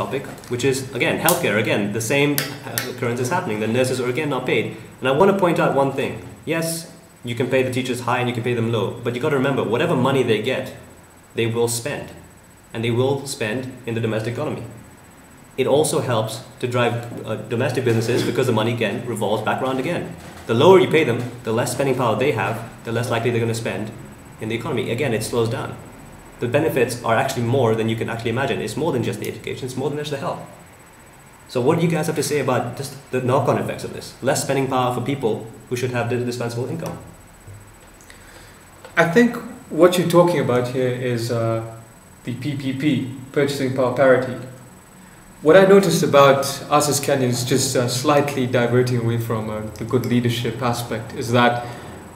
topic, which is, again, healthcare. Again, the same occurrence is happening. The nurses are, again, not paid. And I want to point out one thing. Yes, you can pay the teachers high and you can pay them low, but you got to remember, whatever money they get, they will spend. And they will spend in the domestic economy. It also helps to drive domestic businesses because the money, again, revolves back around again. The lower you pay them, the less spending power they have, the less likely they're going to spend in the economy. Again, it slows down. The benefits are actually more than you can actually imagine. It's more than just the education, it's more than just the health. So what do you guys have to say about just the knock-on effects of this? Less spending power for people who should have dispensable income. I think what you're talking about here is the PPP, purchasing power parity. What I noticed about us as Kenyans, just slightly diverting away from the good leadership aspect, is that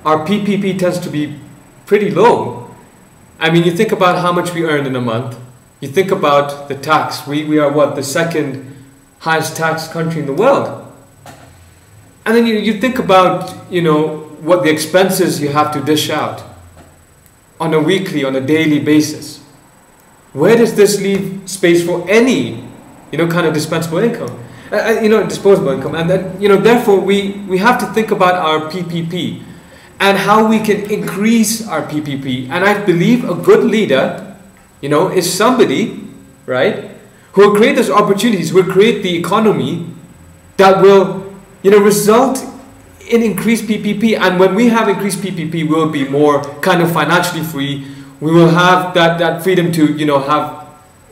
our PPP tends to be pretty low. I mean, you think about how much we earn in a month. You think about the tax. We are what, the second highest taxed country in the world. And then you think about, you know, what the expenses you have to dish out on a weekly, on a daily basis. Where does this leave space for any, you know, kind of dispensable income? Disposable income. And then, you know, therefore we have to think about our PPP and how we can increase our PPP. And I believe a good leader, you know, is somebody, right, who will create those opportunities, who will create the economy that will, you know, result in increased PPP. And when we have increased PPP, we'll be more kind of financially free. We will have that freedom to, you know, have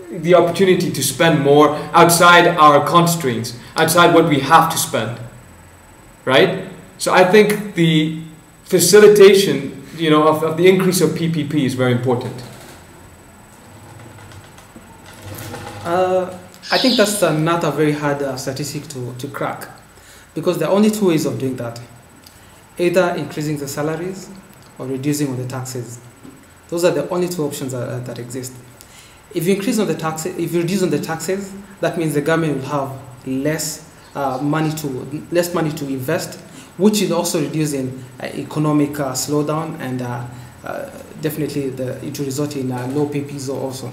the opportunity to spend more outside our constraints, outside what we have to spend, right? So I think the facilitation, you know, of the increase of PPP is very important. I think that's not a very hard statistic to crack, because there are only two ways of doing that: either increasing the salaries or reducing on the taxes. Those are the only two options that exist. If you increase on the taxes, if you reduce on the taxes, that means the government will have less money to invest, which is also reducing economic slowdown, and definitely it will result in low PPs also.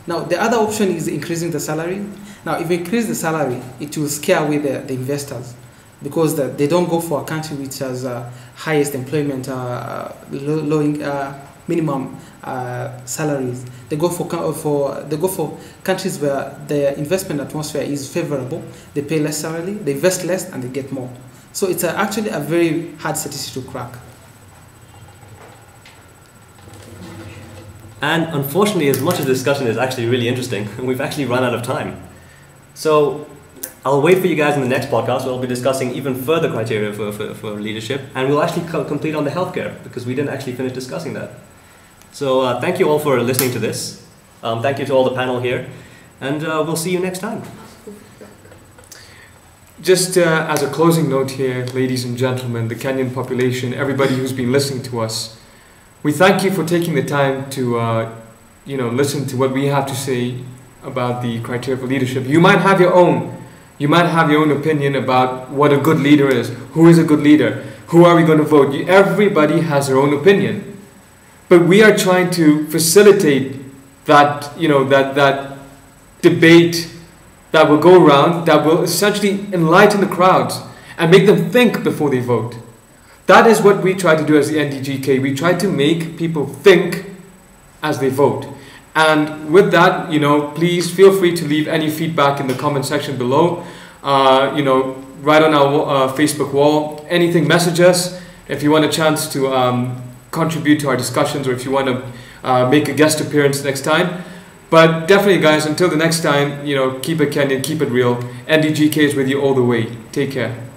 Now, the other option is increasing the salary. Now, if you increase the salary, it will scare away the investors, because they don't go for a country which has highest employment, minimum salaries. They go for countries where the investment atmosphere is favorable. They pay less salary, they invest less, and they get more. So it's actually a very hard statistic to crack. And unfortunately, as much as the discussion is actually really interesting, we've actually run out of time. So I'll wait for you guys in the next podcast where we'll be discussing even further criteria for leadership, and we'll actually complete on the healthcare, because we didn't actually finish discussing that. So thank you all for listening to this. Thank you to all the panel here, and we'll see you next time. Just as a closing note here, ladies and gentlemen, the Kenyan population, everybody who's been listening to us, we thank you for taking the time to listen to what we have to say about the criteria for leadership. You might have your own. You might have your own opinion about what a good leader is. Who is a good leader? Who are we going to vote? Everybody has their own opinion. But we are trying to facilitate that, that debate that will go around, that will essentially enlighten the crowds and make them think before they vote. That is what we try to do as the NDGK. We try to make people think as they vote. And with that, please feel free to leave any feedback in the comment section below. Right on our Facebook wall. Anything, message us. If you want a chance to contribute to our discussions, or if you want to make a guest appearance next time. But definitely, guys, until the next time, keep it Kenyan, keep it real. NDGK is with you all the way. Take care.